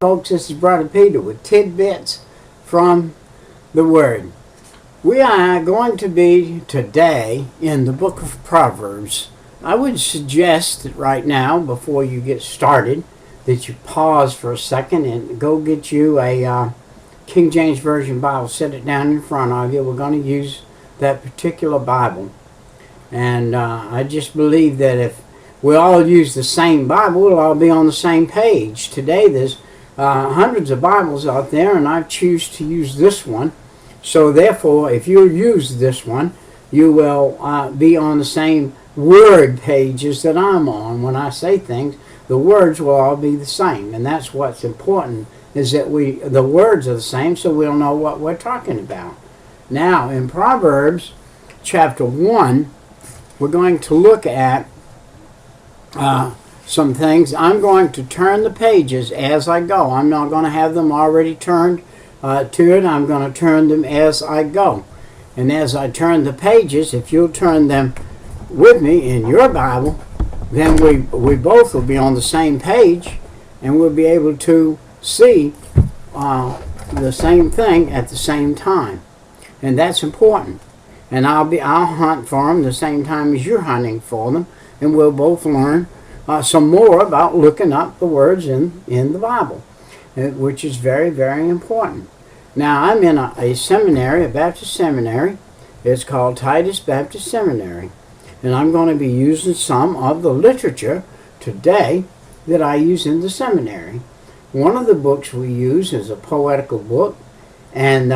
Folks, this is Brother Peter with tidbits from the Word. We are going to be today in the book of Proverbs. I would suggest that right now, before you get started, that you pause for a second and go get you a King James Version Bible. Set it down in front of you. We're going to use that particular Bible. And I just believe that if we all use the same Bible, we'll all be on the same page. Today there's hundreds of Bibles out there, and I choose to use this one. So therefore, if you use this one, you will be on the same word pages that I'm on. When I say things, the words will all be the same, and that's what's important, is that the words are the same, so we'll know what we're talking about. Now, in Proverbs chapter 1, we're going to look at some things. I'm going to turn the pages as I go. I'm not going to have them already turned to it. I'm going to turn them as I go. And as I turn the pages, if you'll turn them with me in your Bible, then we both will be on the same page, and we'll be able to see the same thing at the same time. And that's important. And I'll hunt for them the same time as you're hunting for them, and we'll both learn some more about looking up the words in the Bible, which is very, very important. Now, I'm in a seminary, a Baptist seminary. It's called Titus Baptist Seminary, and I'm going to be using some of the literature today that I use in the seminary. One of the books we use is a poetical book, and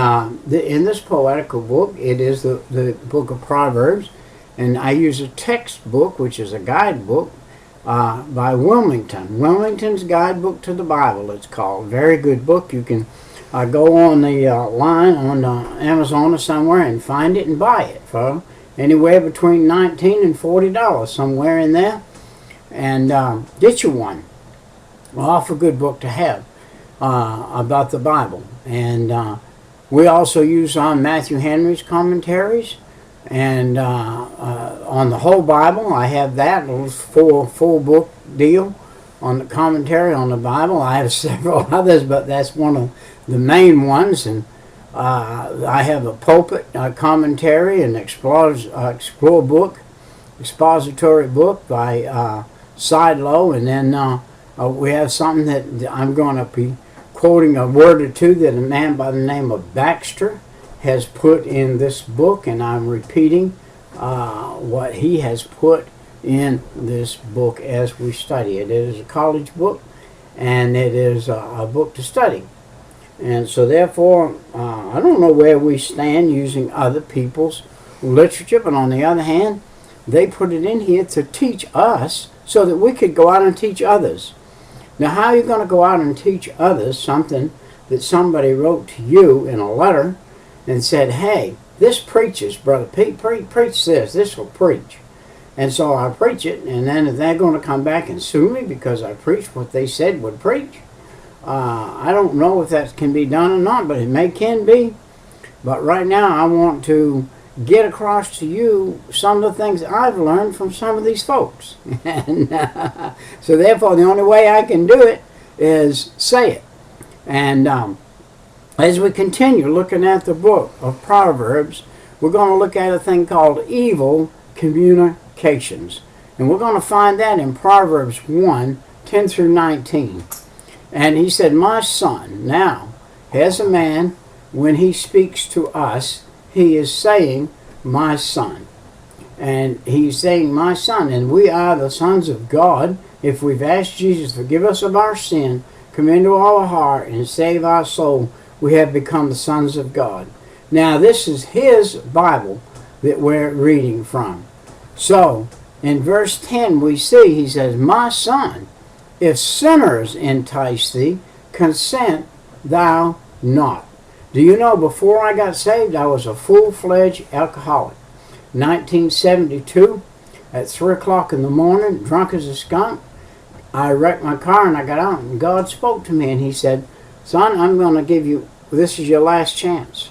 in this poetical book, it is the book of Proverbs, and I use a textbook, which is a guidebook, by Wilmington. Wilmington's Guidebook to the Bible, it's called. Very good book. You can go on the line on Amazon or somewhere and find it and buy it for anywhere between $19 and $40, somewhere in there. And get you one. Awful good book to have about the Bible. And we also use Matthew Henry's commentaries. And on the whole Bible, I have that little full book deal on the commentary on the Bible. I have several others, but that's one of the main ones. And I have a pulpit commentary and expository book by Sidlow. And then we have something that I'm going to be quoting a word or two that a man by the name of Baxter has put in this book, and I'm repeating what he has put in this book as we study it. It is a college book, and it is a book to study. And so therefore, I don't know where we stand using other people's literature, but on the other hand, they put it in here to teach us so that we could go out and teach others. Now, how are you going to go out and teach others something that somebody wrote to you in a letter and said, hey, this preaches, Brother Pete, preach this will preach. And so I preach it, and then if they're going to come back and sue me because I preached what they said would preach, I don't know if that can be done or not, but it can be. But right now I want to get across to you some of the things I've learned from some of these folks. And so therefore the only way I can do it is say it. And as we continue looking at the book of Proverbs, we're going to look at a thing called evil communications. And we're going to find that in Proverbs 1, 10 through 19. And he said, my son, now, as a man, when he speaks to us, he is saying, my son. And he's saying, my son. And we are the sons of God if we've asked Jesus to forgive us of our sin, come into our heart, and save our soul. We have become the sons of God. Now, this is his Bible that we're reading from. So, in verse 10, we see, he says, my son, if sinners entice thee, consent thou not. Do you know, before I got saved, I was a full-fledged alcoholic. 1972, at 3 o'clock in the morning, drunk as a skunk, I wrecked my car and I got out, and God spoke to me and he said, son, I'm going to give you, this is your last chance.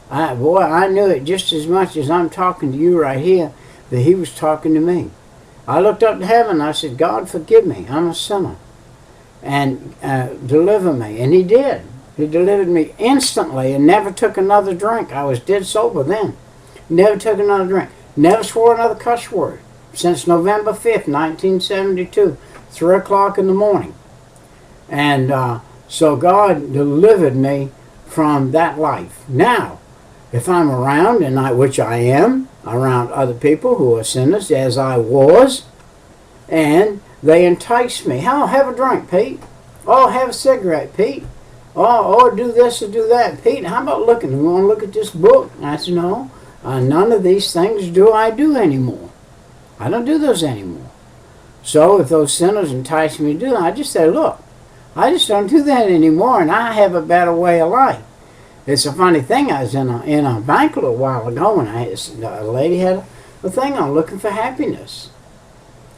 I knew it just as much as I'm talking to you right here, that he was talking to me. I looked up to heaven and I said, God, forgive me, I'm a sinner. and deliver me. And he did. He delivered me instantly and never took another drink. I was dead sober then. Never took another drink. Never swore another cuss word since November 5th, 1972, 3 o'clock in the morning. And so God delivered me from that life. Now, if I'm around, which I am, around other people who are sinners, as I was, and they entice me. Oh, have a drink, Pete. Oh, have a cigarette, Pete. Oh, do this or do that. Pete, how about looking? You want to look at this book? And I said, no, none of these things do I do anymore. I don't do those anymore. So if those sinners entice me to do that, I just say, look, I just don't do that anymore, and I have a better way of life. It's a funny thing. I was in a bank a little while ago, and a lady had a thing on looking for happiness.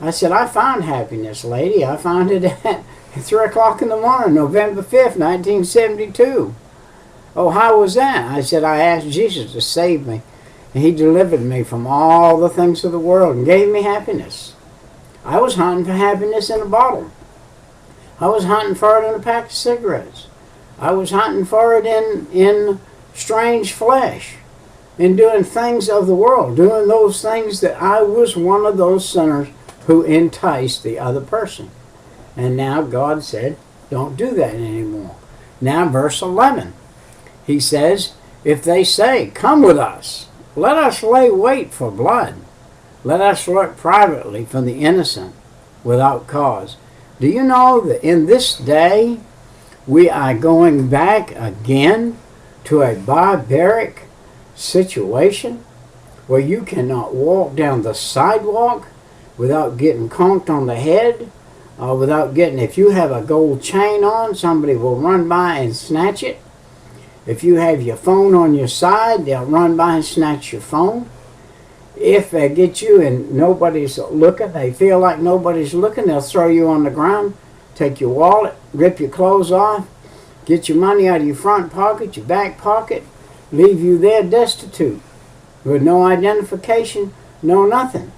I said, I found happiness, lady. I found it at 3 o'clock in the morning, November 5th, 1972. Oh, how was that? I said, I asked Jesus to save me, and he delivered me from all the things of the world and gave me happiness. I was hunting for happiness in a bottle. I was hunting for it in a pack of cigarettes. I was hunting for it in strange flesh, in doing things of the world, doing those things that I was one of those sinners who enticed the other person. And now God said, don't do that anymore. Now verse 11, he says, if they say, come with us, let us lay wait for blood. Let us lurk privately for the innocent without cause. Do you know that in this day we are going back again to a barbaric situation where you cannot walk down the sidewalk without getting conked on the head, without getting, if you have a gold chain on, somebody will run by and snatch it. If you have your phone on your side, they'll run by and snatch your phone. If they get you and nobody's looking, they feel like nobody's looking, they'll throw you on the ground, take your wallet, rip your clothes off, get your money out of your front pocket, your back pocket, leave you there destitute with no identification, no nothing.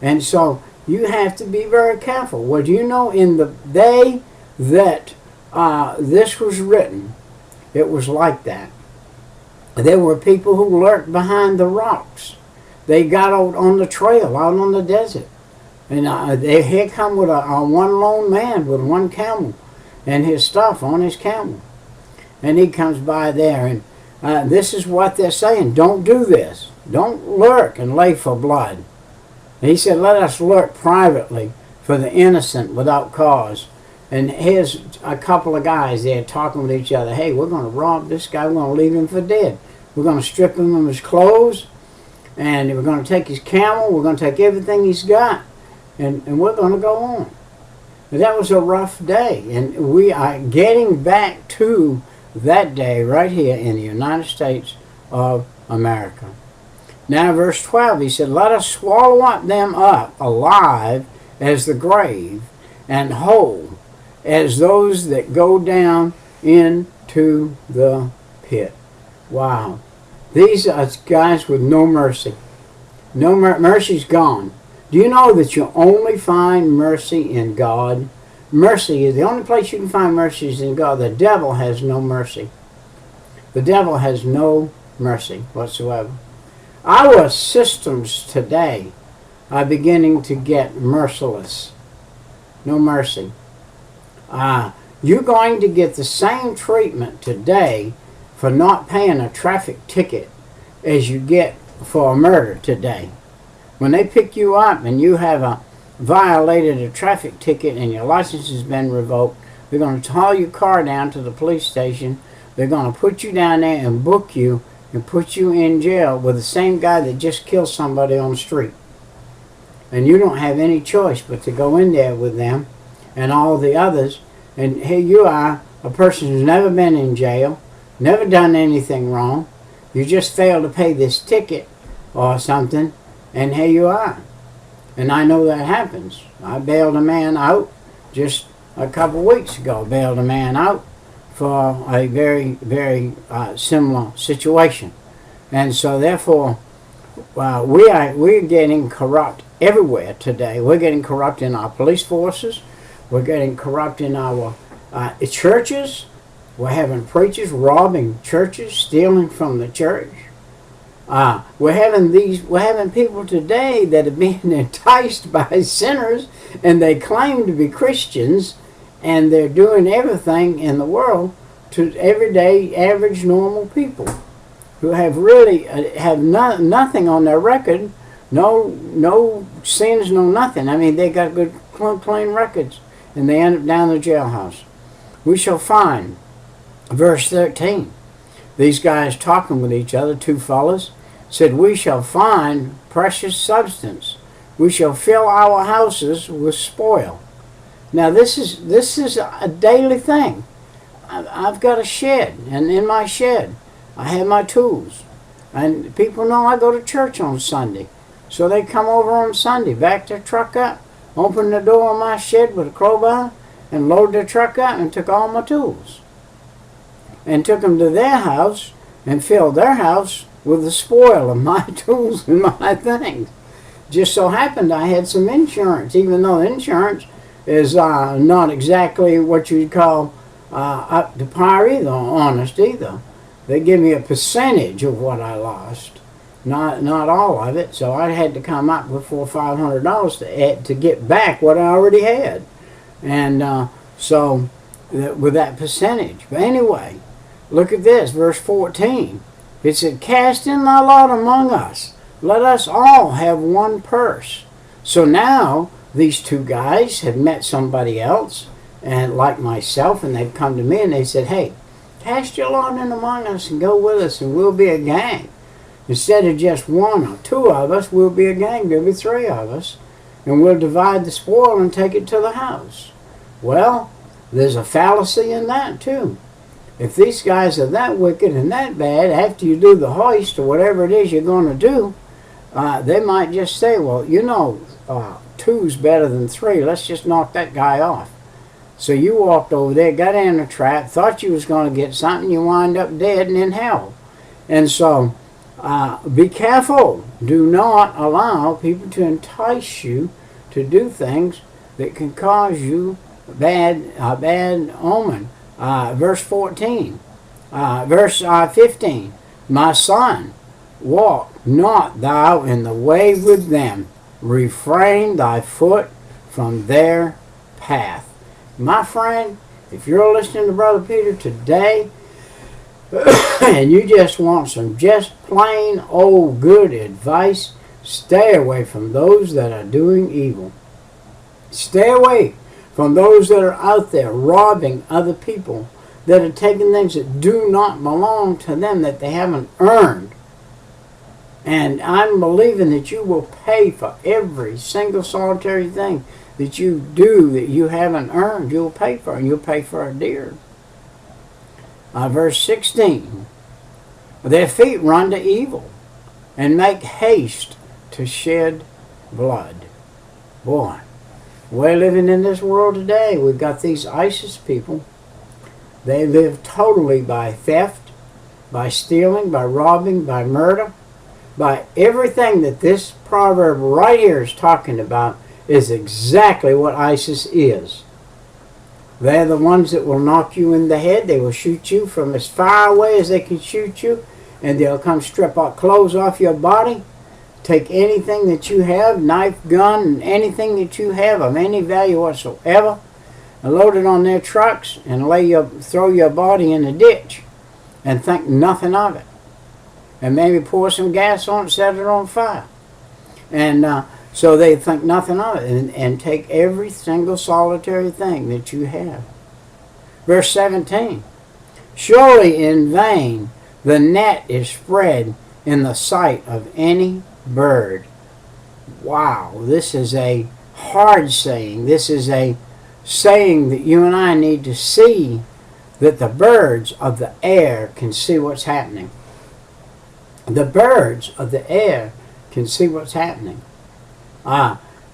And so you have to be very careful. Well, do you know in the day that this was written, it was like that. There were people who lurked behind the rocks. They got out on the trail, out on the desert. And here come with a one lone man with one camel and his stuff on his camel. And he comes by there, and this is what they're saying. Don't do this. Don't lurk and lay for blood. And he said, let us lurk privately for the innocent without cause. And here's a couple of guys there talking with each other. Hey, we're going to rob this guy. We're going to leave him for dead. We're going to strip him of his clothes. And we're going to take his camel. We're going to take everything he's got. And we're going to go on. But that was a rough day. And we are getting back to that day right here in the United States of America. Now verse 12, he said, let us swallow them up alive as the grave, and whole as those that go down into the pit. Wow. These are guys with no mercy. No mercy's gone. Do you know that you only find mercy in God? Mercy is the only place you can find mercy is in God. The devil has no mercy. The devil has no mercy whatsoever. Our systems today are beginning to get merciless. No mercy. You're going to get the same treatment today for not paying a traffic ticket as you get for a murder today. When they pick you up and you have violated a traffic ticket and your license has been revoked, they're going to haul your car down to the police station. They're going to put you down there and book you and put you in jail with the same guy that just killed somebody on the street. And you don't have any choice but to go in there with them and all the others. And here you are, a person who's never been in jail, never done anything wrong. You just failed to pay this ticket or something, and here you are. And I know that happens. I bailed a man out just a couple weeks ago. Bailed a man out for a very, very similar situation. And so therefore, we're getting corrupt everywhere today. We're getting corrupt in our police forces. We're getting corrupt in our churches. We're having preachers robbing churches, stealing from the church. We're having people today that are being enticed by sinners, and they claim to be Christians, and they're doing everything in the world to everyday, average, normal people who have really nothing on their record, no sins, no nothing. I mean, they got good, clean records, and they end up down the jailhouse. We shall find, verse 13, these guys talking with each other, two fellas, said, we shall find precious substance. We shall fill our houses with spoil. Now this is a daily thing. I've got a shed, and in my shed I have my tools. And people know I go to church on Sunday. So they come over on Sunday, back their truck up, open the door of my shed with a crowbar, and load their truck up and took all my tools. And took them to their house and filled their house with the spoil of my tools and my things. Just so happened I had some insurance, even though insurance is not exactly what you'd call up to par either, honest either. They give me a percentage of what I lost, not all of it. So I had to come up with $400 or $500 to get back what I already had, and so with that percentage. But anyway, look at this, verse 14. It said, "Cast in thy lot among us. Let us all have one purse." So now these two guys have met somebody else, and like myself, and they've come to me and they said, "Hey, cast your lot in among us and go with us, and we'll be a gang. Instead of just one or two of us, we'll be a gang. There'll be three of us, and we'll divide the spoil and take it to the house." Well, there's a fallacy in that too. If these guys are that wicked and that bad, after you do the hoist or whatever it is you're going to do, they might just say, well, you know, two's better than three. Let's just knock that guy off. So you walked over there, got in a trap, thought you was going to get something, you wind up dead and in hell. And so be careful. Do not allow people to entice you to do things that can cause you a bad omen. Verse 14, verse 15, "My son, walk not thou in the way with them. Refrain thy foot from their path." My friend, if you're listening to Brother Peter today, and you just want some just plain old good advice, stay away from those that are doing evil. Stay away from those that are out there robbing other people, that are taking things that do not belong to them, that they haven't earned. And I'm believing that you will pay for every single solitary thing that you do that you haven't earned. You'll pay for it, and you'll pay for it dear. Verse 16, "Their feet run to evil, and make haste to shed blood." Boy, we're living in this world today. We've got these ISIS people. They live totally by theft, by stealing, by robbing, by murder, by everything that this proverb right here is talking about is exactly what ISIS is. They're the ones that will knock you in the head. They will shoot you from as far away as they can shoot you, and they'll come strip out clothes off your body, take anything that you have, knife, gun, and anything that you have of any value whatsoever, and load it on their trucks and throw your body in a ditch and think nothing of it. And maybe pour some gas on it, set it on fire. And so they think nothing of it, and take every single solitary thing that you have. Verse 17, "Surely in vain the net is spread in the sight of any bird." Wow, this is a hard saying. This is a saying that you and I need to see, that the birds of the air can see what's happening. The birds of the air can see what's happening.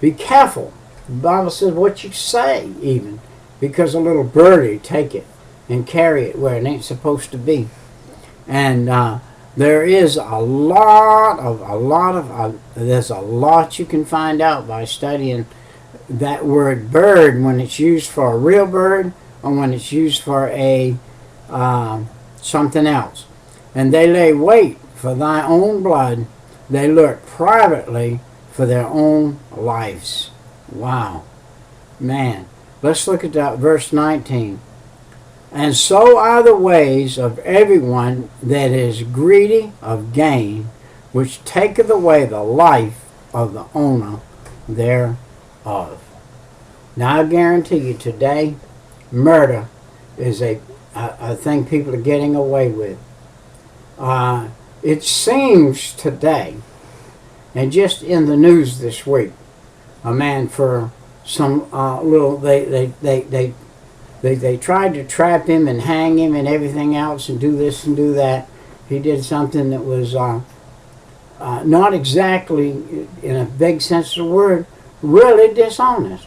Be careful. The Bible says what you say even, because a little birdie take it and carry it where it ain't supposed to be. And there is there's a lot you can find out by studying that word bird when it's used for a real bird or when it's used for a something else. And they lay wait for thy own blood. They lurk privately for their own lives. Wow. Man. Let's look at that verse 19. And so are the ways of everyone that is greedy of gain, which taketh away the life of the owner thereof. Now I guarantee you today, murder is a thing people are getting away with. It seems today, and just in the news this week, a man for some they tried to trap him and hang him and everything else and do this and do that. He did something that was not exactly, in a big sense of the word, really dishonest.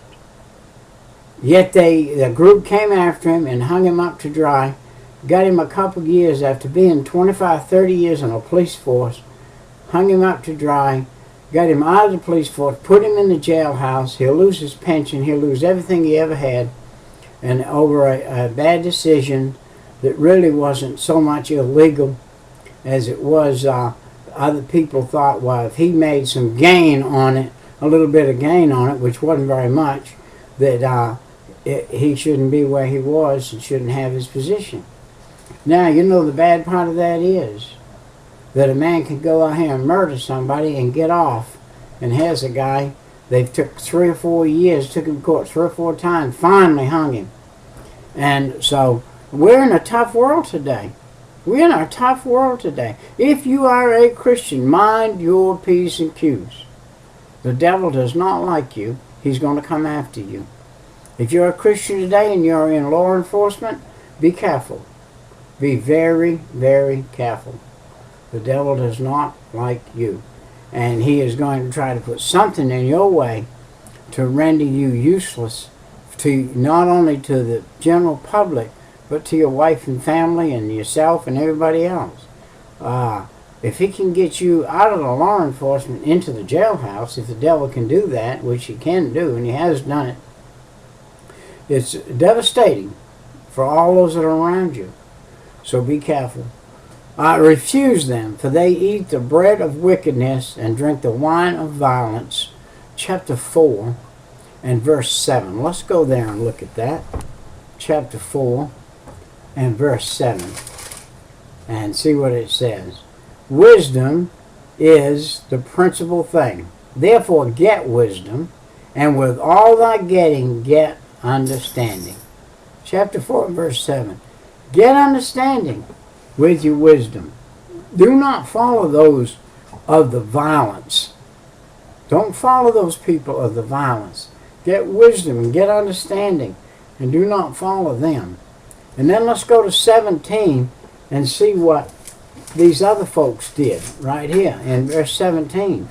Yet the group came after him and hung him up to dry, got him a couple of years after being 25, 30 years in a police force, hung him up to dry, got him out of the police force, put him in the jailhouse. He'll lose his pension, he'll lose everything he ever had, and over a bad decision that really wasn't so much illegal as it was other people thought, well, if he made some gain on it, a little bit of gain on it, which wasn't very much, that he shouldn't be where he was and shouldn't have his position. Now, you know the bad part of that is that a man can go out here and murder somebody and get off. And here's a guy, they took 3 or 4 years, took him to court 3 or 4 times, finally hung him. And so we're in a tough world today. We're in a tough world today. If you are a Christian, mind your P's and Q's. The devil does not like you. He's going to come after you. If you're a Christian today and you're in law enforcement, be careful. Be very, very careful. The devil does not like you. And he is going to try to put something in your way to render you useless, to not only to the general public, but to your wife and family and yourself and everybody else. If he can get you out of the law enforcement into the jailhouse, if the devil can do that, which he can do, and he has done it, it's devastating for all those that are around you. So be careful. Refuse them, for they eat the bread of wickedness and drink the wine of violence. Chapter 4 and verse 7. Let's go there and look at that. Chapter 4 and verse 7. And see what it says. Wisdom is the principal thing. Therefore get wisdom, and with all thy getting get understanding. Chapter 4 verse 7. Get understanding with your wisdom. Do not follow those of the violence. Don't follow those people of the violence. Get wisdom and get understanding, and do not follow them. And then let's go to 17 and see what these other folks did right here in verse 17.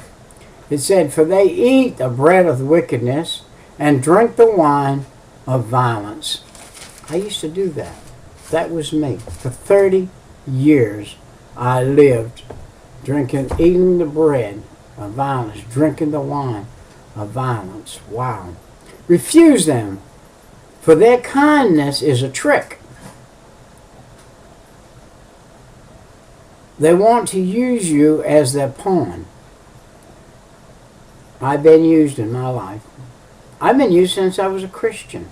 It said, for they eat the bread of wickedness and drink the wine of violence. I used to do that. That was me. For 30 years I lived eating the bread of violence, drinking the wine of violence. Wow. Refuse them, for their kindness is a trick. They want to use you as their pawn. I've been used in my life. I've been used since I was a Christian.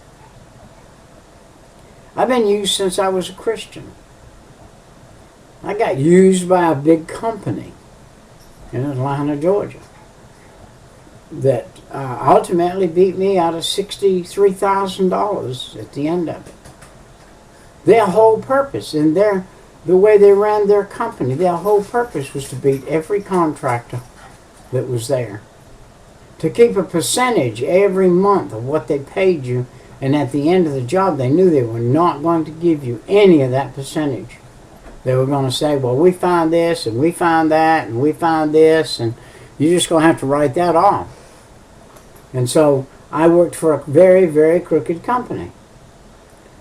I've been used since I was a Christian. I got used by a big company in Atlanta, Georgia, that ultimately beat me out of $63,000 at the end of it. Their whole purpose, and the way they ran their company, their whole purpose was to beat every contractor that was there, to keep a percentage every month of what they paid you, and at the end of the job they knew they were not going to give you any of that percentage. They were going to say, well, we found this, and we found that, and we found this, and you're just going to have to write that off. And so I worked for a very, very crooked company.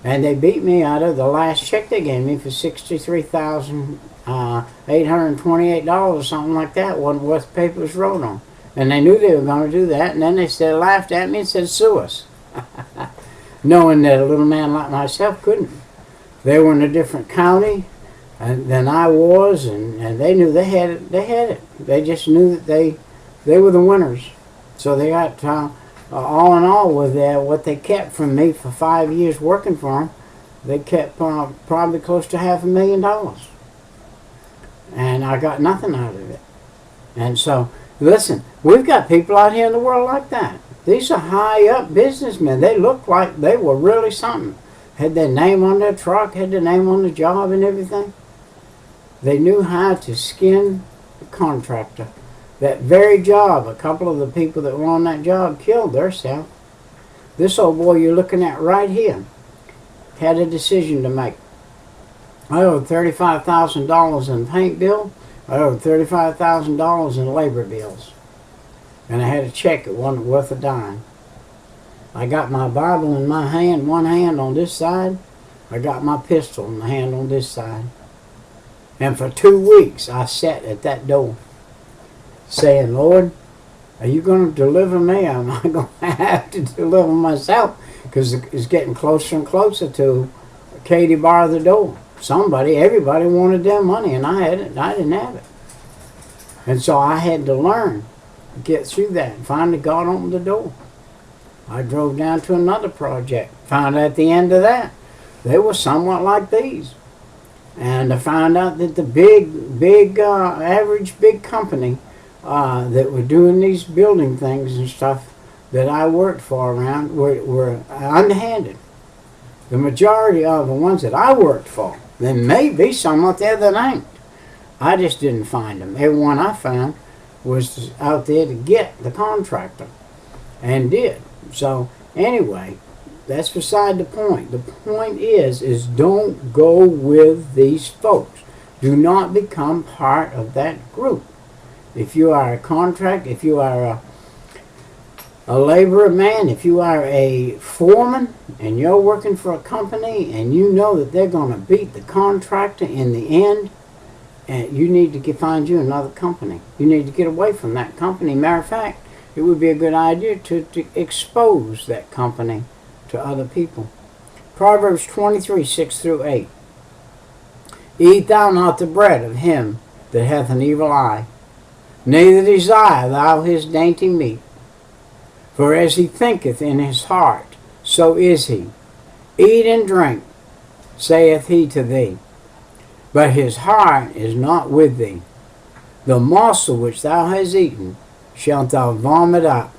And they beat me out of the last check they gave me for $63,828 or something like that. Wasn't worth the paper it was wrote on. And they knew they were going to do that, and then they said, laughed at me and said, sue us. Knowing that a little man like myself couldn't. They were in a different county than I was, and they knew they had it. They just knew that they were the winners. So they got, all in all, with what they kept from me for 5 years working for them, they kept probably close to $500,000. And I got nothing out of it. And so, listen, we've got people out here in the world like that. These are high-up businessmen. They looked like they were really something. Had their name on their truck, had their name on the job and everything. They knew how to skin the contractor. That very job, a couple of the people that were on that job killed themselves. This old boy you're looking at right here had a decision to make. I owed $35,000 in paint bill. I owed $35,000 in labor bills. And I had a check that wasn't worth a dime. I got my Bible in my hand, one hand on this side. I got my pistol in my hand on this side. And for 2 weeks I sat at that door saying, Lord, are you going to deliver me? Am I going to have to deliver myself? Because it's getting closer and closer to Katie bar the door. Everybody wanted their money, and I didn't have it. And so I had to learn to get through that. And finally God opened the door. I drove down to another project. Found out at the end of that, they were somewhat like these. And I found out that the average big company that were doing these building things and stuff that I worked for around were underhanded. The majority of the ones that I worked for, there may be some out there that ain't. I just didn't find them. Everyone I found was out there to get the contractor, and did. So anyway, that's beside the point. The point is don't go with these folks. Do not become part of that group. If you are a contract, if you are a laborer man, if you are a foreman and you're working for a company and you know that they're going to beat the contractor in the end, and you need to find you another company. You need to get away from that company. Matter of fact, it would be a good idea to expose that company to other people. Proverbs 23, 6 through 8. Eat thou not the bread of him that hath an evil eye, neither desire thou his dainty meat. For as he thinketh in his heart, so is he. Eat and drink, saith he to thee, but his heart is not with thee. The morsel which thou hast eaten shalt thou vomit up,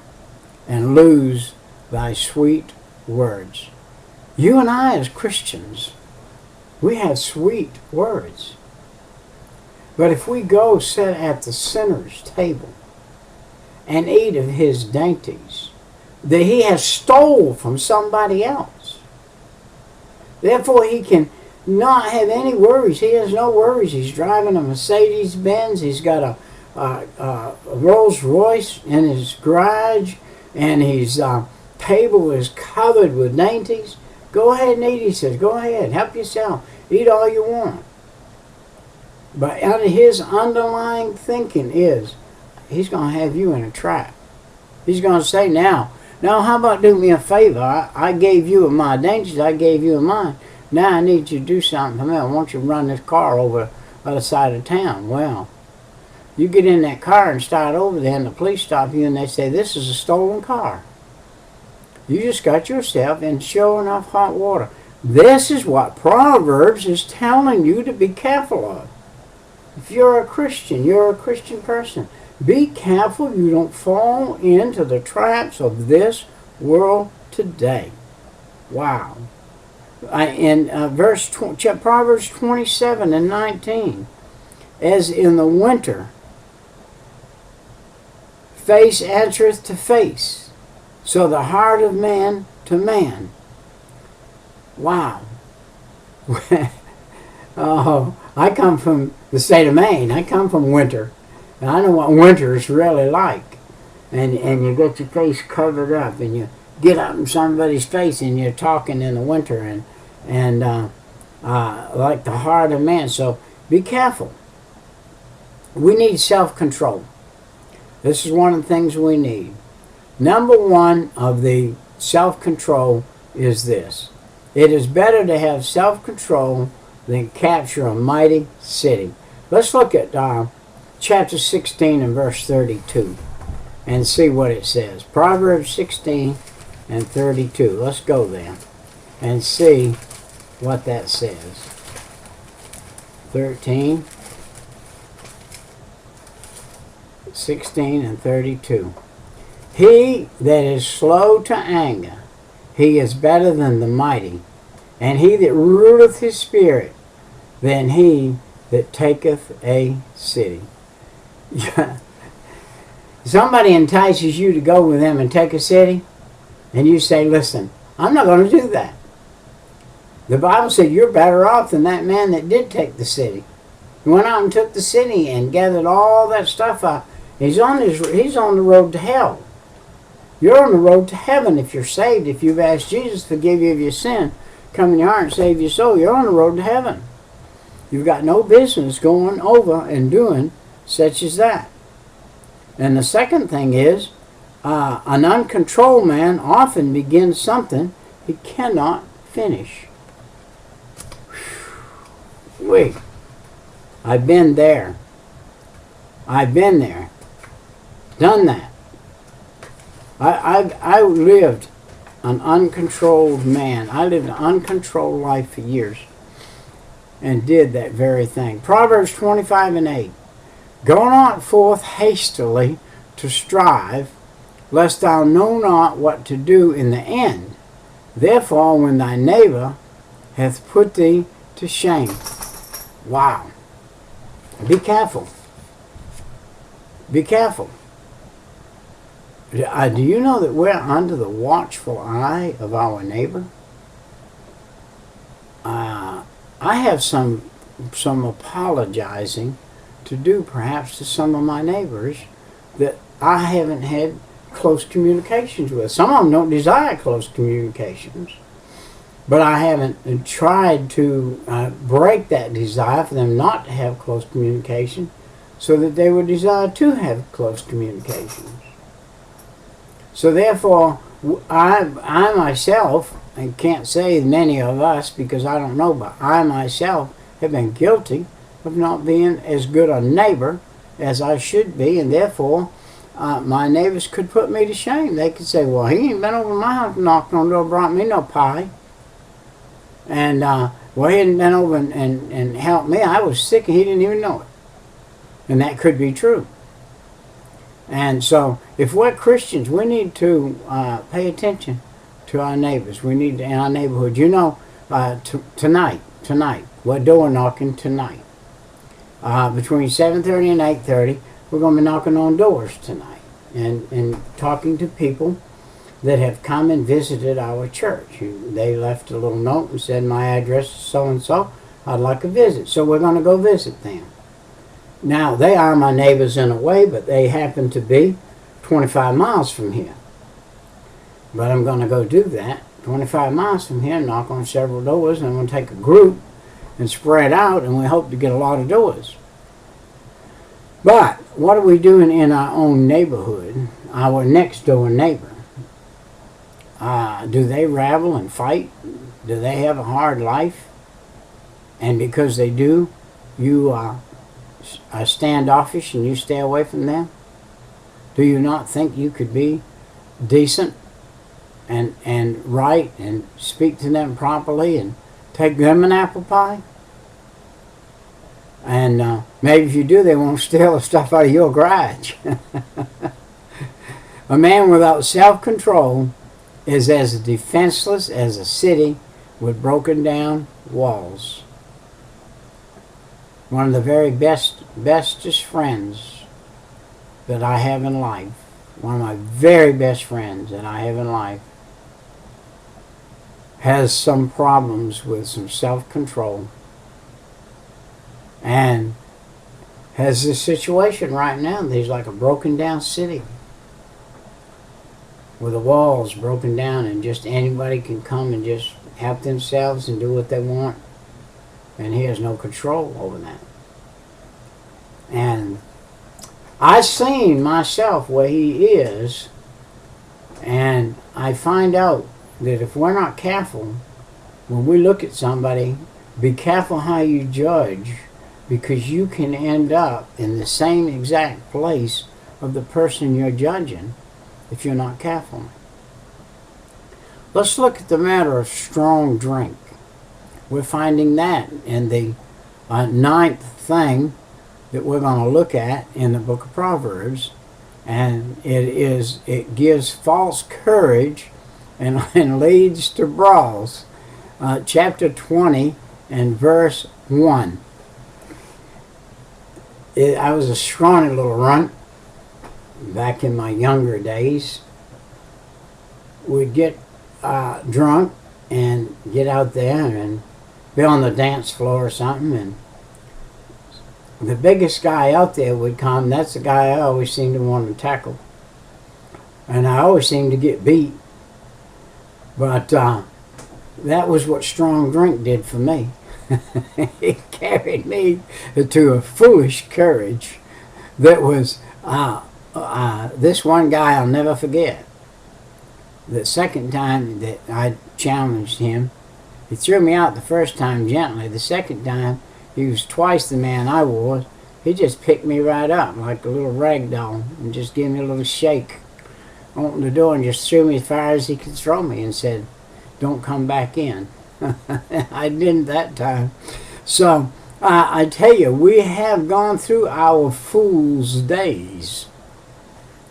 and lose thy sweet words. You and I as Christians, we have sweet words. But if we go sit at the sinner's table and eat of his dainties that he has stole from somebody else, therefore he can not have any worries. He has no worries. He's driving a Mercedes-Benz. He's got a Rolls Royce in his garage, and his table is covered with dainties. Go ahead and eat, he says. Go ahead. Help yourself. Eat all you want. But under his underlying thinking is, he's going to have you in a trap. He's going to say, now how about do me a favor? I gave you my dainties. I gave you mine. Now I need you to do something for me. I want you to run this car over the other side of town. Well, you get in that car and start over there, and the police stop you, and they say, this is a stolen car. You just got yourself in sure enough hot water. This is what Proverbs is telling you to be careful of. If you're a Christian, you're a Christian person, be careful you don't fall into the traps of this world today. Wow. In Proverbs 27 and 19, as in the winter, face answereth to face, so the heart of man to man. Wow. Oh, I come from the state of Maine. I come from winter. And I know what winter is really like. And you get your face covered up, and you get up in somebody's face and you're talking in the winter, and like the heart of man. So be careful. We need self-control. This is one of the things we need. Number one of the self-control is this. It is better to have self-control than capture a mighty city. Let's look at chapter 16 and verse 32 and see what it says. Proverbs 16 and 32. Let's go there and see what that says. 13, 16 and 32. He that is slow to anger, he is better than the mighty, and he that ruleth his spirit than he that taketh a city. Somebody entices you to go with them and take a city, and you say, listen, I'm not going to do that. The Bible said you're better off than that man that did take the city. He went out and took the city and gathered all that stuff up. He's on the road to hell. You're on the road to heaven if you're saved. If you've asked Jesus to forgive you of your sin, come in your heart and save your soul, you're on the road to heaven. You've got no business going over and doing such as that. And the second thing is, an uncontrolled man often begins something he cannot finish. Wait, I've been there. I've been there. Done that. I lived an uncontrolled man. I lived an uncontrolled life for years and did that very thing. Proverbs 25 and 8. Go not forth hastily to strive, lest thou know not what to do in the end. Therefore, when thy neighbor hath put thee to shame. Wow. Be careful. Be careful. Do you know that we're under the watchful eye of our neighbor? I have some apologizing to do perhaps to some of my neighbors that I haven't had close communications with. Some of them don't desire close communications, but I haven't tried to break that desire for them not to have close communication so that they would desire to have close communications. So therefore, I myself, I can't say many of us because I don't know, but I myself have been guilty of not being as good a neighbor as I should be, and therefore my neighbors could put me to shame. They could say, well, he ain't been over my house, knocked on the door, brought me no pie. And, well, he hadn't been over and helped me. I was sick and he didn't even know it. And that could be true. And so, if we're Christians, we need to pay attention to our neighbors. We need to, in our neighborhood. You know, tonight, we're door knocking tonight. Between 7:30 and 8:30, we're going to be knocking on doors tonight and talking to people that have come and visited our church. They left a little note and said, my address is so-and-so. I'd like a visit. So we're going to go visit them. Now, they are my neighbors in a way, but they happen to be 25 miles from here. But I'm going to go do that, 25 miles from here, knock on several doors, and I'm going to take a group and spread out, and we hope to get a lot of doors. But what are we doing in our own neighborhood, our next door neighbor? Do they rabble and fight? Do they have a hard life? And because they do, you are standoffish and you stay away from them? Do you not think you could be decent and right and speak to them properly and take them an apple pie? And maybe if you do, they won't steal the stuff out of your garage. A man without self-control is as defenseless as a city with broken down walls. One of the very bestest friends that I have in life, one of my very best friends that I have in life, has some problems with some self-control and has this situation right now that he's like a broken down city with the walls broken down and just anybody can come and just help themselves and do what they want, and he has no control over that. And I seen myself where he is, and I find out that if we're not careful, when we look at somebody, be careful how you judge, because you can end up in the same exact place of the person you're judging if you're not careful. Let's look at the matter of strong drink. We're finding that in the ninth thing that we're going to look at in the book of Proverbs, and it gives false courage and leads to brawls. Chapter 20 and verse 1. I was a scrawny little runt back in my younger days. We'd get drunk and get out there and be on the dance floor or something, and the biggest guy out there would come. That's the guy I always seemed to want to tackle, and I always seemed to get beat. But that was what strong drink did for me. It carried me to a foolish courage that was this one guy I'll never forget. The second time that I challenged him, he threw me out the first time gently. The second time, he was twice the man I was. He just picked me right up like a little rag doll and just gave me a little shake. Opened the door and just threw me as far as he could throw me and said, "Don't come back in." I didn't that time. So I tell you, we have gone through our fool's days.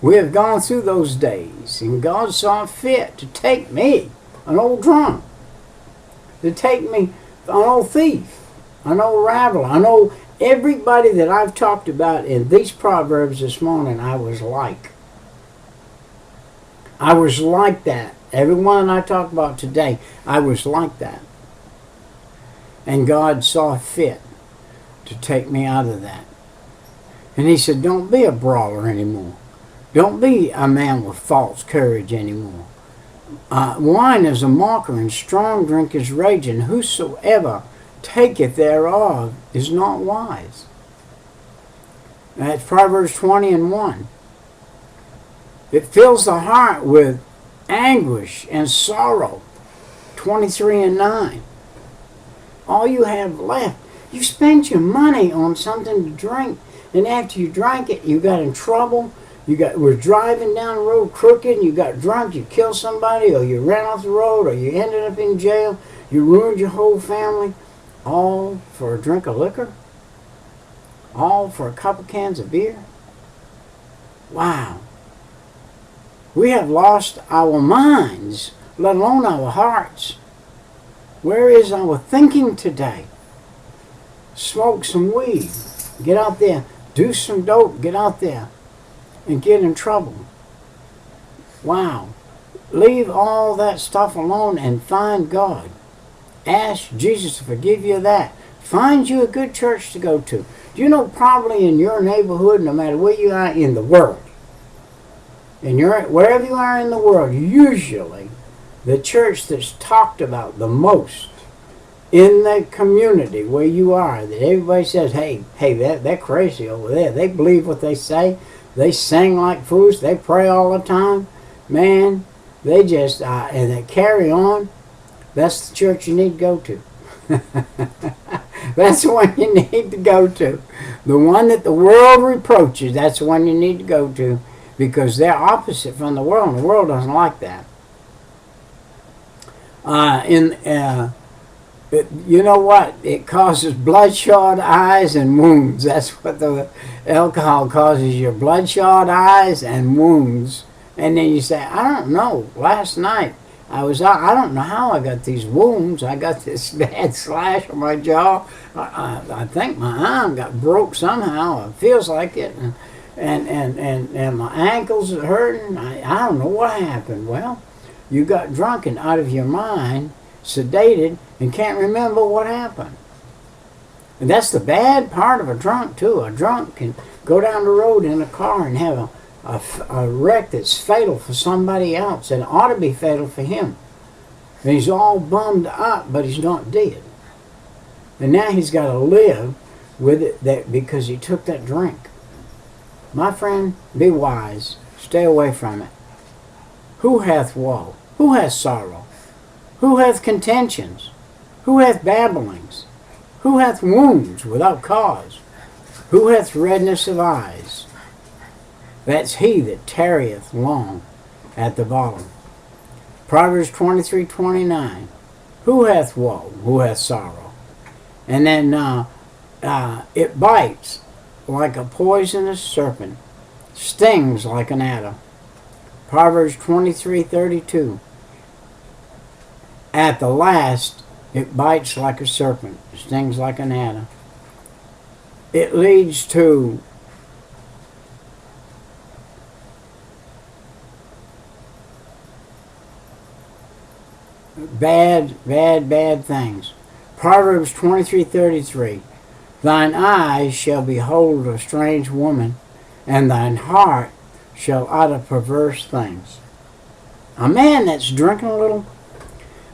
We have gone through those days, and God saw fit to take me, an old drunk, to take me, an old thief, an old rattler. I know everybody that I've talked about in these Proverbs this morning, I was like. I was like that. Everyone I talked about today, I was like that. And God saw fit to take me out of that. And he said, don't be a brawler anymore. Don't be a man with false courage anymore. Wine is a mocker, and strong drink is raging. Whosoever taketh thereof is not wise. That's Proverbs 20 and 1. It fills the heart with anguish and sorrow. 23 and 9. All you have left, you spent your money on something to drink, and after you drank it, you got in trouble. We're driving down the road crooked, and you got drunk, you killed somebody, or you ran off the road, or you ended up in jail, you ruined your whole family, all for a drink of liquor? All for a couple cans of beer? Wow. We have lost our minds, let alone our hearts. Where is our thinking today? Smoke some weed. Get out there. Do some dope. Get out there and get in trouble. Wow. Leave all that stuff alone and find God. Ask Jesus to forgive you of that. Find you a good church to go to. Do you know, probably in your neighborhood, no matter where you are in the world, wherever you are in the world, usually the church that's talked about the most in the community where you are, that everybody says, hey, they're crazy over there. They believe what they say. They sing like fools. They pray all the time. Man, they just, and they carry on. That's the church you need to go to. That's the one you need to go to. The one that the world reproaches, that's the one you need to go to, because they're opposite from the world, and the world doesn't like that. You know what? It causes bloodshot eyes and wounds. That's what the alcohol causes, your bloodshot eyes and wounds. And then you say, I don't know, last night I was out, I don't know how I got these wounds. I got this bad slash on my jaw. I think my arm got broke somehow. It feels like it. And my ankles are hurting. I don't know what happened. Well, you got drunk and out of your mind, sedated, and can't remember what happened. And that's the bad part of a drunk, too. A drunk can go down the road in a car and have a wreck that's fatal for somebody else, and it ought to be fatal for him. And he's all bummed up, but he's not dead. And now he's got to live with it because he took that drink. My friend, be wise. Stay away from it. Who hath woe? Who hath sorrow? Who hath contentions? Who hath babblings? Who hath wounds without cause? Who hath redness of eyes? That's he that tarrieth long at the bottom. Proverbs 23:29. Who hath woe? Who hath sorrow? And then it bites like a poisonous serpent, stings like an adder. Proverbs 23:32. At the last, it bites like a serpent, stings like an adder. It leads to bad things. Proverbs 23:33. Thine eyes shall behold a strange woman, and thine heart shall utter perverse things. A man that's drinking a little,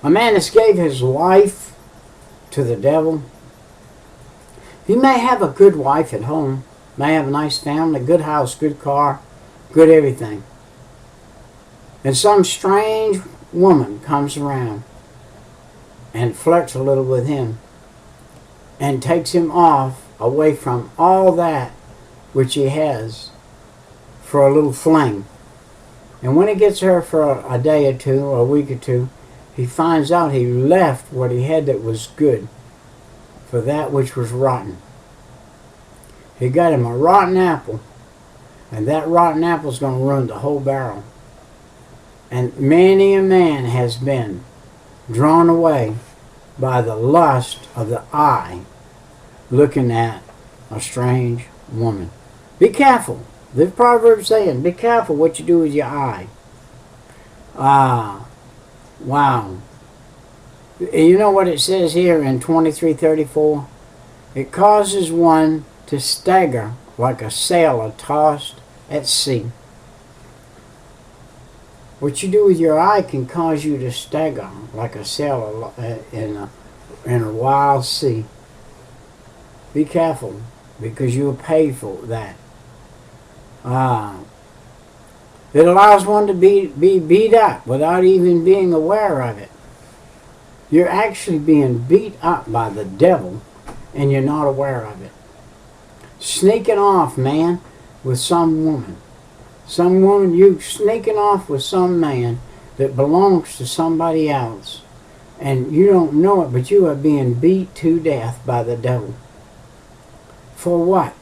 a man that's gave his life to the devil, he may have a good wife at home, may have a nice family, good house, good car, good everything. And some strange woman comes around and flirts a little with him and takes him off away from all that which he has for a little fling. And when he gets her for a day or two or a week or two, he finds out he left what he had that was good for that which was rotten. He got him a rotten apple, and that rotten apple is going to ruin the whole barrel. And many a man has been drawn away by the lust of the eye, looking at a strange woman. Be careful. The Proverbs saying, be careful what you do with your eye. Wow. You know what it says here in 23:34? It causes one to stagger like a sailor tossed at sea. What you do with your eye can cause you to stagger like a sailor in a wild sea. Be careful, because you'll pay for that. It allows one to be beat up without even being aware of it. You're actually being beat up by the devil, and you're not aware of it. Sneaking off, man, with some woman. Some woman, you sneaking off with some man that belongs to somebody else. And you don't know it, but you are being beat to death by the devil. For what?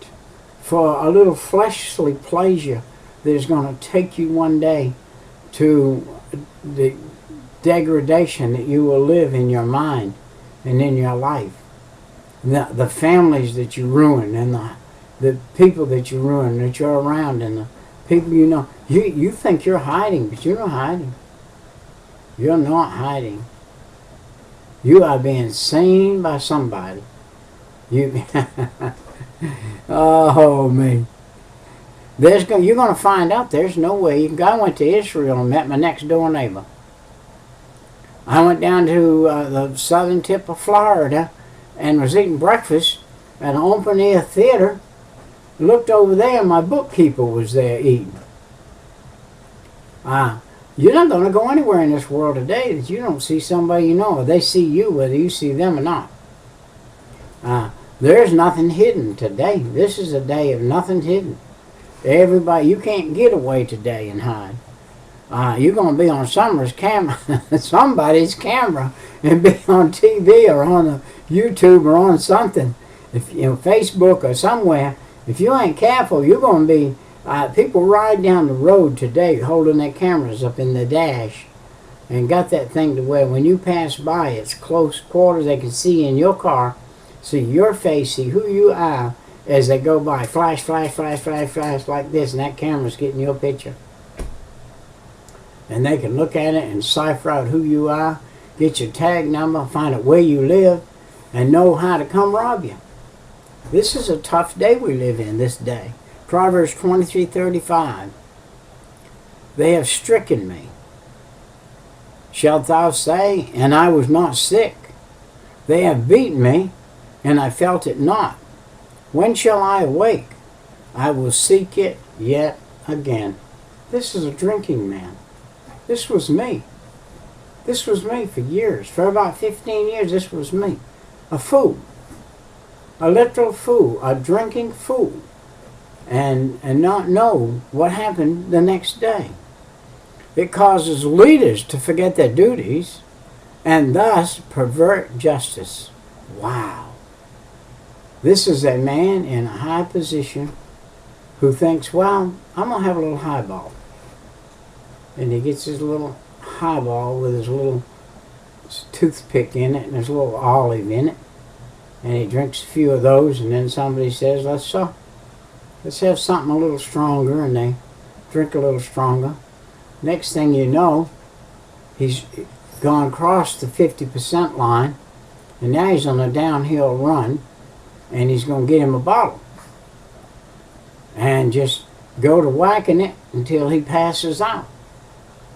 For a little fleshly pleasure that is going to take you one day to the degradation that you will live in your mind and in your life. The families that you ruin, and the people that you ruin, that you're around, and the people you know. You think you're hiding, but you're not hiding. You're not hiding. You are being seen by somebody. Oh, man. You're going to find out there's no way. I went to Israel and met my next door neighbor. I went down to the southern tip of Florida and was eating breakfast at an open-air theater. Looked over there, and my bookkeeper was there eating. You're not going to go anywhere in this world today that you don't see somebody you know, or they see you, whether you see them or not. There's nothing hidden today. This is a day of nothing hidden. Everybody, you can't get away today and hide. You're going to be on somebody's camera, and be on TV or on a YouTube or on something, if Facebook or somewhere. If you ain't careful, you're going to be. People ride down the road today holding their cameras up in the dash, and got that thing to where when you pass by, it's close quarters. They can see in your car, see your face, see who you are as they go by. Flash, flash, flash, flash, flash like this, and that camera's getting your picture. And they can look at it and cipher out who you are, get your tag number, find out where you live, and know how to come rob you. This is a tough day we live in this day. Proverbs 23:35. They have stricken me. Shalt thou say, and I was not sick? They have beaten me, and I felt it not. When shall I awake? I will seek it yet again. This is a drinking man. This was me. This was me for years. For about 15 years, this was me. A fool. A literal fool. A drinking fool. And not know what happened the next day. It causes leaders to forget their duties and thus pervert justice. Wow. This is a man in a high position who thinks, well, I'm going to have a little highball. And he gets his little highball with his little toothpick in it and his little olive in it. And he drinks a few of those, and then somebody says, let's have something a little stronger, and they drink a little stronger. Next thing you know, he's gone across the 50% line, and now he's on a downhill run, and he's going to get him a bottle. And just go to whacking it until he passes out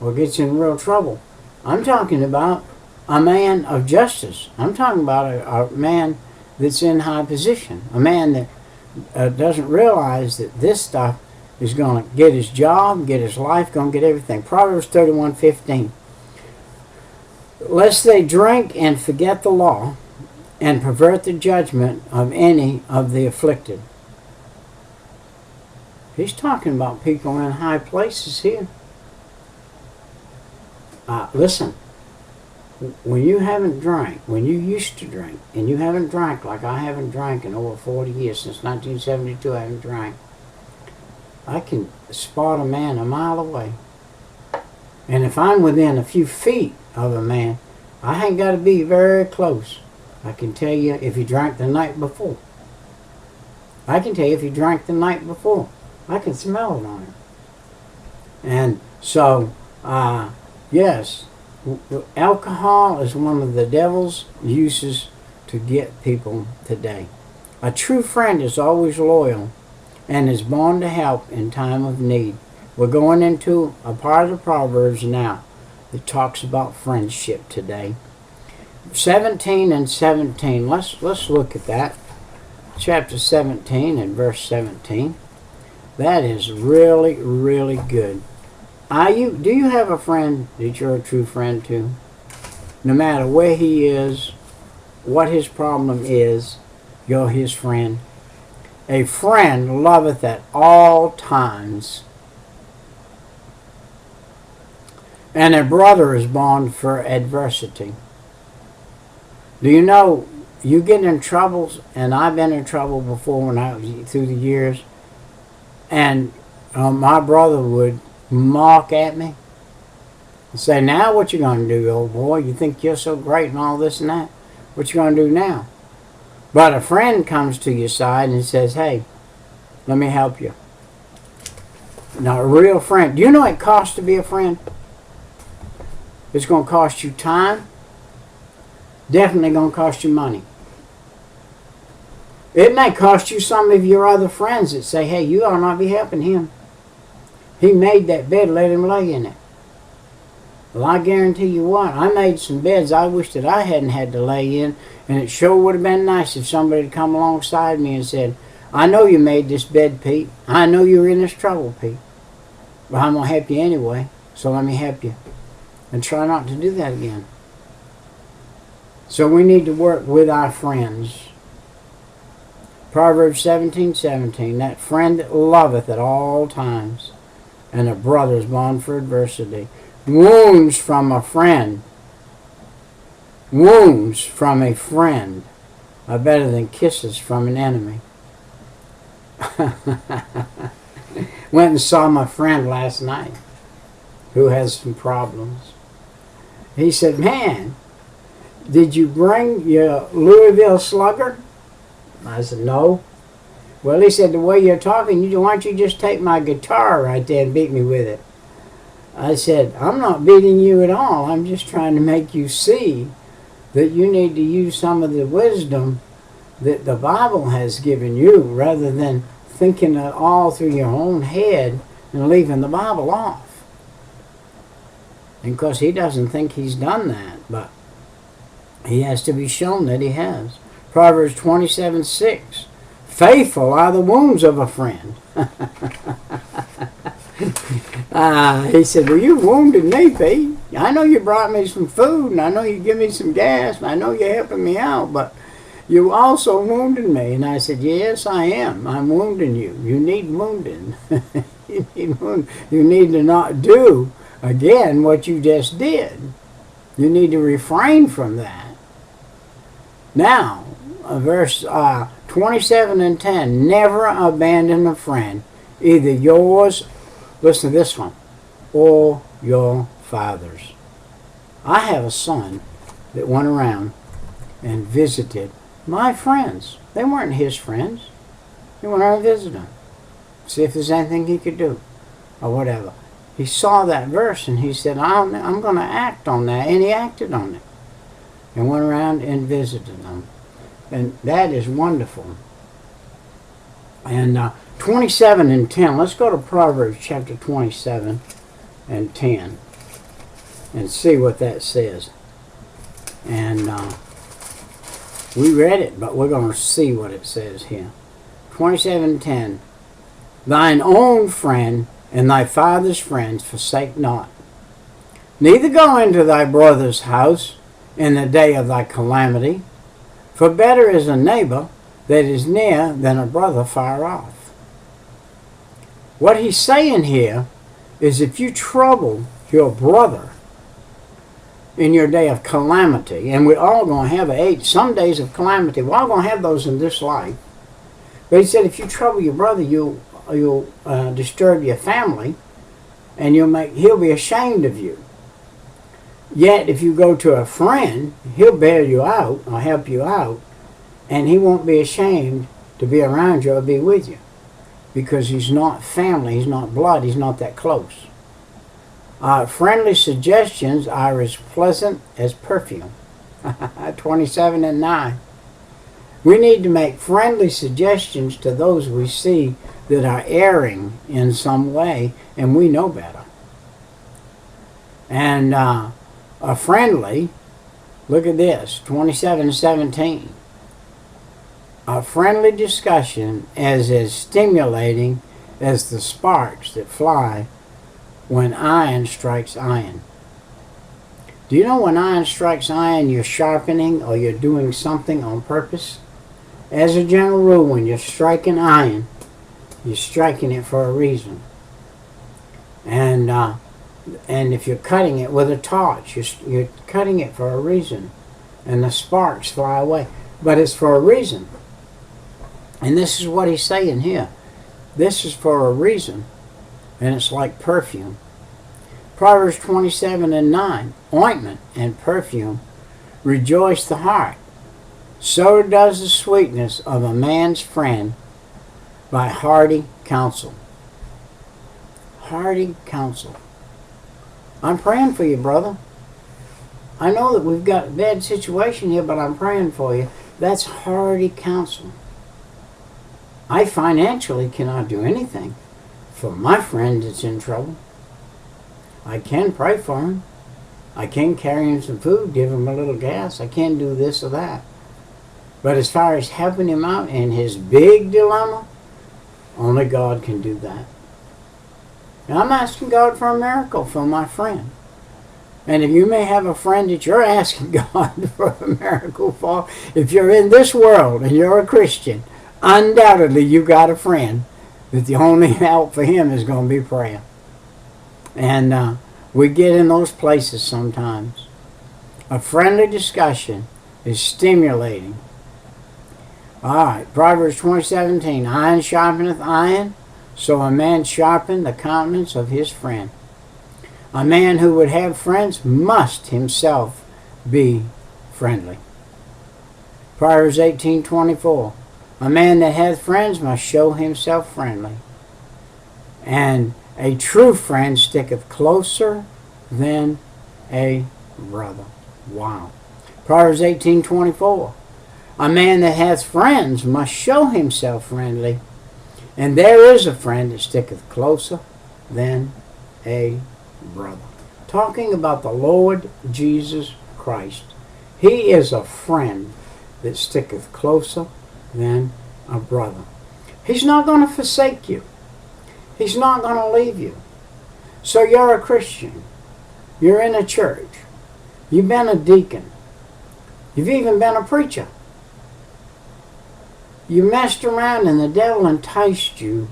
or gets in real trouble. I'm talking about a man of justice. I'm talking about a man that's in high position. A man that doesn't realize that this stuff is going to get his job, get his life, going to get everything. Proverbs 31:15. Lest they drink and forget the law and pervert the judgment of any of the afflicted. He's talking about people in high places here. Listen, when you haven't drank, when you used to drink, and you haven't drank like I haven't drank in over 40 years, since 1972 I haven't drank, I can spot a man a mile away. And if I'm within a few feet of a man, I ain't got to be very close. I can tell you if he drank the night before. I can tell you if he drank the night before. I can smell it on him. And so, yes, alcohol is one of the devil's uses to get people today. A true friend is always loyal and is born to help in time of need. We're going into a part of the Proverbs now that talks about friendship today. 17 and 17. Let's look at that. Chapter 17 and verse 17. That is really, really good. Do you have a friend that you're a true friend to? No matter where he is, what his problem is, you're his friend. A friend loveth at all times, and a brother is born for adversity. Do you know, you get in troubles, and I've been in trouble before when I was through the years, and my brother would mock at me and say, now what you going to do, old boy? You think you're so great and all this and that? What you going to do now? But a friend comes to your side and says, hey, let me help you. Now, a real friend. Do you know what it costs to be a friend? It's going to cost you time. Definitely going to cost you money. It may cost you some of your other friends that say, hey, you ought not be helping him. He made that bed, let him lay in it. Well, I guarantee you what, I made some beds I wish that I hadn't had to lay in, and it sure would have been nice if somebody had come alongside me and said, I know you made this bed, Pete. I know you're in this trouble, Pete. But I'm going to help you anyway, so let me help you. And try not to do that again. So we need to work with our friends. Proverbs 17:17, that friend that loveth at all times, and a brother is born for adversity. Wounds from a friend. Wounds from a friend are better than kisses from an enemy. Went and saw my friend last night who has some problems. He said, man, did you bring your Louisville Slugger? I said, no. Well, he said, the way you're talking, why don't you just take my guitar right there and beat me with it? I said, I'm not beating you at all. I'm just trying to make you see that you need to use some of the wisdom that the Bible has given you rather than thinking it all through your own head and leaving the Bible off. And of course, he doesn't think he's done that, but he has to be shown that he has. Proverbs 27:6. Faithful are the wounds of a friend, He said, well, you wounded me, Pete. I know you brought me some food, and I know you give me some gas, and I know you're helping me out, but you also wounded me. And I said, yes, I am. I'm wounding you. You need wounding. You need to not do, again, what you just did. You need to refrain from that. Now, verse 27 and 10, never abandon a friend, either yours, listen to this one, or your father's. I have a son that went around and visited my friends. They weren't his friends. He went around and visited them. See if there's anything he could do or whatever. He saw that verse and he said, I'm going to act on that. And he acted on it and went around and visited them. And that is wonderful. And 27 and 10. Let's go to Proverbs chapter 27 and 10 and see what that says. And we read it, but we're going to see what it says here. 27 and 10. Thine own friend and thy father's friends forsake not. Neither go into thy brother's house in the day of thy calamity. For better is a neighbor that is near than a brother far off. What he's saying here is if you trouble your brother in your day of calamity, and we're all going to have some days of calamity. We're all going to have those in this life. But he said if you trouble your brother, you'll disturb your family, and he'll be ashamed of you. Yet if you go to a friend, he'll bail you out or help you out, and he won't be ashamed to be around you or be with you, because he's not family, he's not blood, he's not that close. Friendly suggestions are as pleasant as perfume. 27 and 9. We need to make friendly suggestions to those we see that are erring in some way, and we know better. And a friendly, look at this, 27 and 17. A friendly discussion is as stimulating as the sparks that fly when iron strikes iron. Do you know when iron strikes iron, you're sharpening or you're doing something on purpose? As a general rule, when you're striking iron, you're striking it for a reason. And if you're cutting it with a torch, you're cutting it for a reason. And the sparks fly away. But it's for a reason. And this is what he's saying here. This is for a reason. And it's like perfume. Proverbs 27 and 9. Ointment and perfume rejoice the heart. So does the sweetness of a man's friend by hearty counsel. Hearty counsel. I'm praying for you, brother. I know that we've got a bad situation here, but I'm praying for you. That's hearty counsel. I financially cannot do anything for my friend that's in trouble. I can pray for him. I can carry him some food, give him a little gas. I can do this or that. But as far as helping him out in his big dilemma, only God can do that. And I'm asking God for a miracle for my friend. And if you may have a friend that you're asking God for a miracle for, if you're in this world and you're a Christian, undoubtedly you got a friend that the only help for him is going to be prayer. And we get in those places sometimes. A friendly discussion is stimulating. All right, Proverbs 20:17. Iron sharpeneth iron, so a man sharpen the countenance of his friend. A man who would have friends must himself be friendly. Proverbs 18:24. A man that hath friends must show himself friendly. And a true friend sticketh closer than a brother. Wow. Proverbs 18:24. A man that hath friends must show himself friendly. And there is a friend that sticketh closer than a brother. Talking about the Lord Jesus Christ. He is a friend that sticketh closer than a brother. He's not going to forsake you. He's not going to leave you. So you're a Christian. You're in a church. You've been a deacon. You've even been a preacher. You messed around and the devil enticed you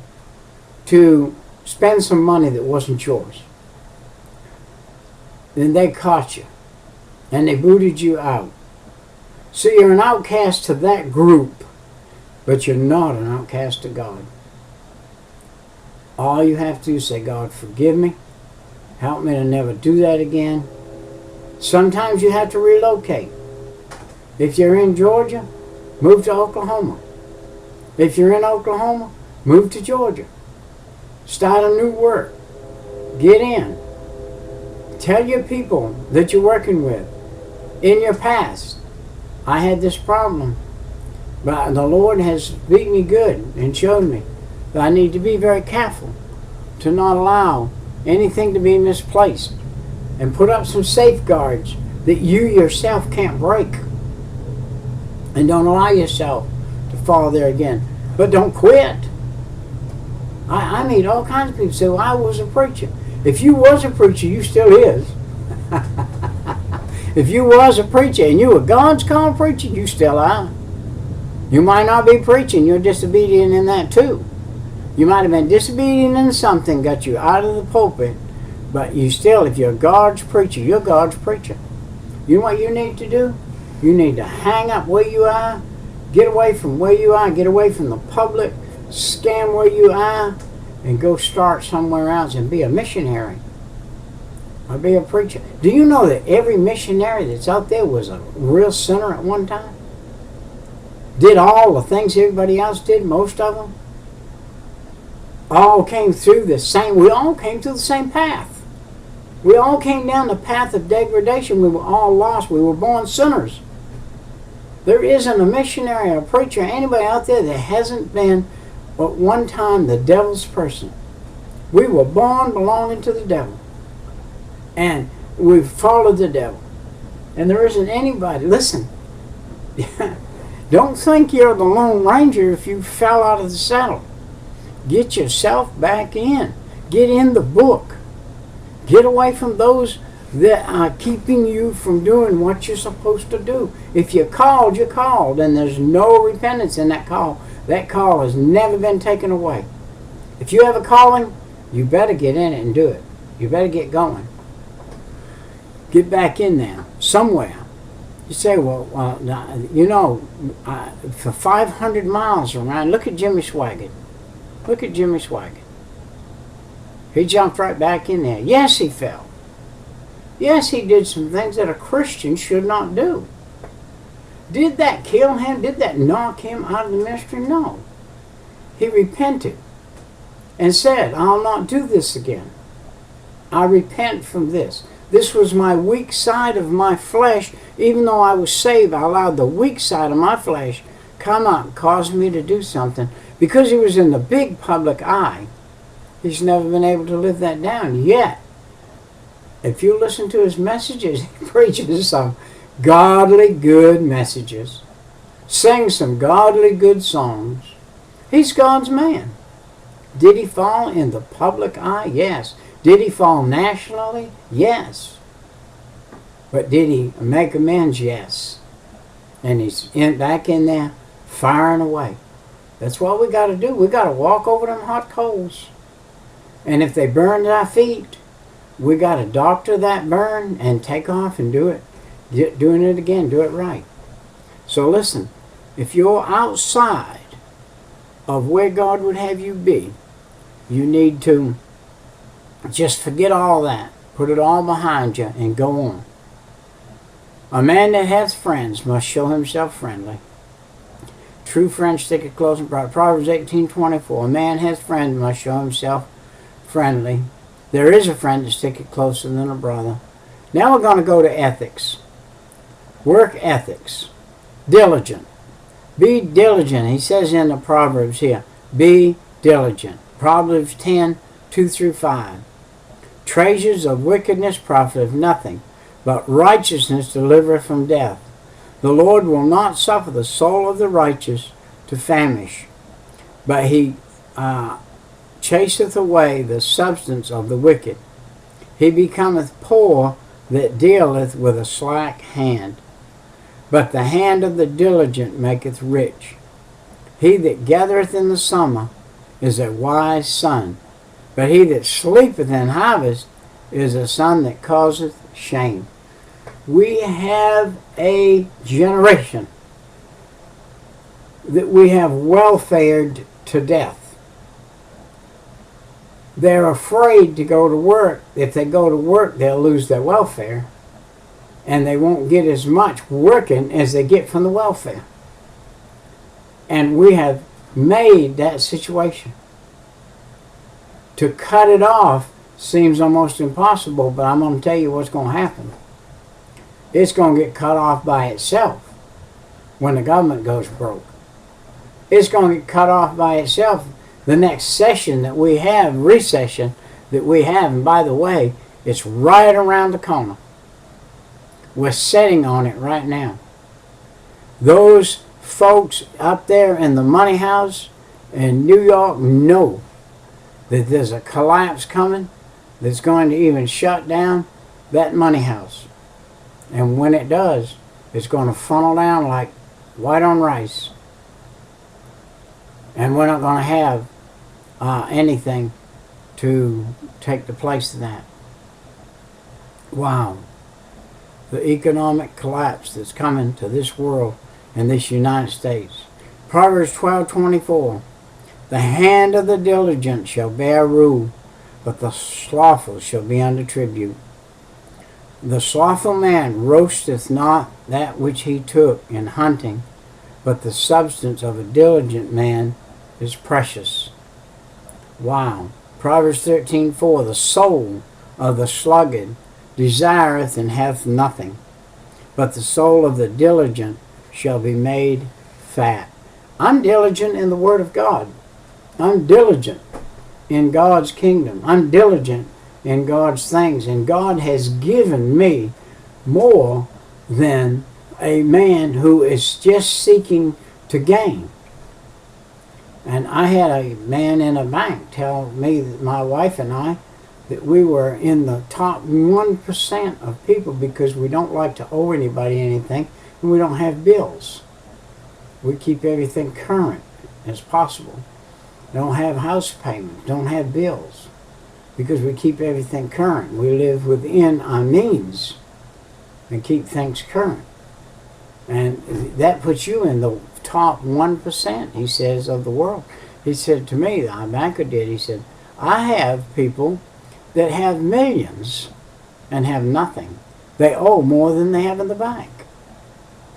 to spend some money that wasn't yours. Then they caught you and they booted you out. So you're an outcast to that group, but you're not an outcast to God. All you have to do is say, God, forgive me. Help me to never do that again. Sometimes you have to relocate. If you're in Georgia, move to Oklahoma. If you're in Oklahoma, move to Georgia. Start a new work. Get in. Tell your people that you're working with. In your past, I had this problem, but the Lord has beat me good and showed me that I need to be very careful to not allow anything to be misplaced, and put up some safeguards that you yourself can't break. And don't allow yourself to fall there again. But don't quit. I meet all kinds of people say, well, I was a preacher. If you was a preacher, you still is. If you was a preacher and you were God's called preacher, you still are. You might not be preaching, you're disobedient in that too. You might have been disobedient in something, got you out of the pulpit, but you still, if you're God's preacher, you're God's preacher. You know what you need to do? You need to hang up where you are, get away from where you are, get away from the public, scam where you are, and go start somewhere else and be a missionary. Or be a preacher. Do you know that every missionary that's out there was a real sinner at one time? Did all the things everybody else did, most of them? All came through the same, we all came through the same path. We all came down the path of degradation. We were all lost. We were born sinners. There isn't a missionary, a preacher, anybody out there that hasn't been at one time the devil's person. We were born belonging to the devil. And we've followed the devil. And there isn't anybody, listen, don't think you're the Lone Ranger if you fell out of the saddle. Get yourself back in. Get in the book. Get away from those that are keeping you from doing what you're supposed to do. If you're called, you're called, and there's no repentance in that call. That call has never been taken away. If you have a calling, you better get in it and do it. You better get going. Get back in there somewhere. You say, well, for 500 miles around, look at Jimmy Swaggart. Look at Jimmy Swaggart. He jumped right back in there. Yes, he fell. Yes, he did some things that a Christian should not do. Did that kill him? Did that knock him out of the ministry? No. He repented and said, I'll not do this again. I repent from this. This was my weak side of my flesh. Even though I was saved, I allowed the weak side of my flesh come out and cause me to do something. Because he was in the big public eye, he's never been able to live that down. Yet, if you listen to his messages, he preaches some godly good messages. Sings some godly good songs. He's God's man. Did he fall in the public eye? Yes. Did he fall nationally? Yes. But did he make amends? Yes. And he's back in there firing away. That's what we got to do. We got to walk over them hot coals. And if they burn our feet, we got to doctor that burn and take off and do it. Doing it again. Do it right. So listen, if you're outside of where God would have you be, you need to just forget all that. Put it all behind you and go on. A man that has friends must show himself friendly. True friends stick it close and bright. Proverbs 18:24. A man has friends must show himself friendly. There is a friend that stick it closer than a brother. Now we're going to go to ethics. Work ethics. Diligent. Be diligent. He says in the Proverbs here, be diligent. Proverbs 10:2-5. Treasures of wickedness profiteth nothing, but righteousness delivereth from death. The Lord will not suffer the soul of the righteous to famish, but he chaseth away the substance of the wicked. He becometh poor that dealeth with a slack hand. But the hand of the diligent maketh rich. He that gathereth in the summer is a wise son, but he that sleepeth in harvest is a son that causeth shame. We have a generation that we have welfared to death. They're afraid to go to work. If they go to work, they'll lose their welfare, and they won't get as much working as they get from the welfare. And we have made that situation. To cut it off seems almost impossible, but I'm going to tell you what's going to happen. It's going to get cut off by itself when the government goes broke. It's going to get cut off by itself the next session that we have, recession that we have. And by the way, it's right around the corner. We're sitting on it right now. Those folks up there in the money house in New York know that there's a collapse coming that's going to even shut down that money house. And when it does, it's going to funnel down like white on rice. And we're not going to have anything to take the place of that. Wow. The economic collapse that's coming to this world and this United States. Proverbs 12:24. The hand of the diligent shall bear rule, but the slothful shall be under tribute. The slothful man roasteth not that which he took in hunting, but the substance of a diligent man is precious. Wow. Proverbs 13:4. The soul of the sluggard desireth and hath nothing, but the soul of the diligent shall be made fat. I'm diligent in the Word of God. I'm diligent in God's kingdom. I'm diligent in God's things. And God has given me more than a man who is just seeking to gain. And I had a man in a bank tell me, that my wife and I, that we were in the top 1% of people because we don't like to owe anybody anything and we don't have bills. We keep everything current as possible. Don't have house payments, don't have bills, because we keep everything current. We live within our means and keep things current. And that puts you in the top 1%, he says, of the world. He said to me, our banker did, he said, I have people that have millions and have nothing. They owe more than they have in the bank.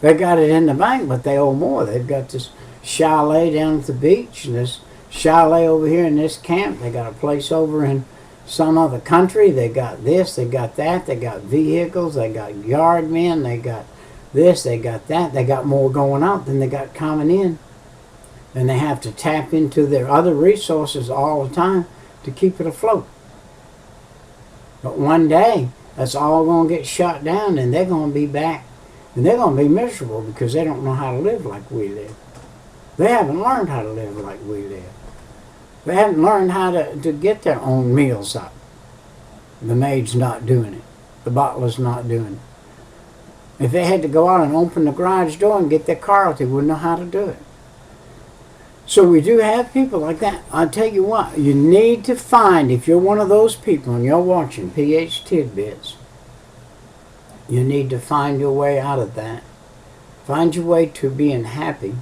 They got it in the bank, but they owe more. They've got this chalet down at the beach and this chalet over here in this camp. They got a place over in some other country. They got this, they got that. They got vehicles, they got yard men, they got this, they got that. They got more going out than they got coming in. And they have to tap into their other resources all the time to keep it afloat. But one day, that's all going to get shut down and they're going to be back. And they're going to be miserable because they don't know how to live like we live. They haven't learned how to live like we live. They haven't learned how to get their own meals up. The maid's not doing it. The butler's not doing it. If they had to go out and open the garage door and get their car out, they wouldn't know how to do it. So we do have people like that. I'll tell you what, you need to find, if you're one of those people and you're watching PH Tidbits, you need to find your way out of that. Find your way to being happy.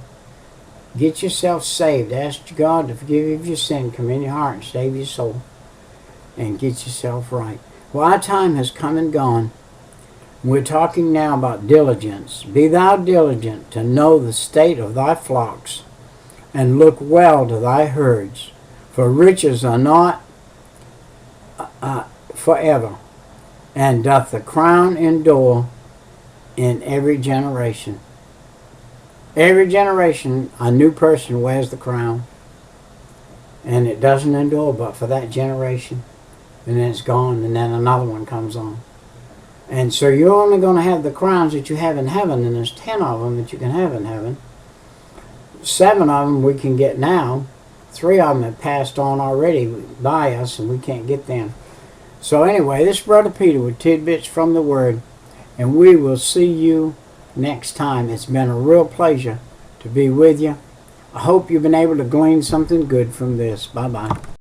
Get yourself saved. Ask God to forgive you of your sin. Come in your heart and save your soul. And get yourself right. Well, our time has come and gone. We're talking now about diligence. Be thou diligent to know the state of thy flocks, and look well to thy herds. For riches are not forever, and doth the crown endure in every generation. Every generation, a new person wears the crown. And it doesn't endure but for that generation. And then it's gone, and then another one comes on. And so you're only going to have the crowns that you have in heaven, and there's 10 of them that you can have in heaven. 7 of them we can get now. 3 of them have passed on already by us, and we can't get them. So anyway, this is Brother Peter with Tidbits from the Word, and we will see you next time. It's been a real pleasure to be with you. I hope you've been able to glean something good from this. Bye-bye.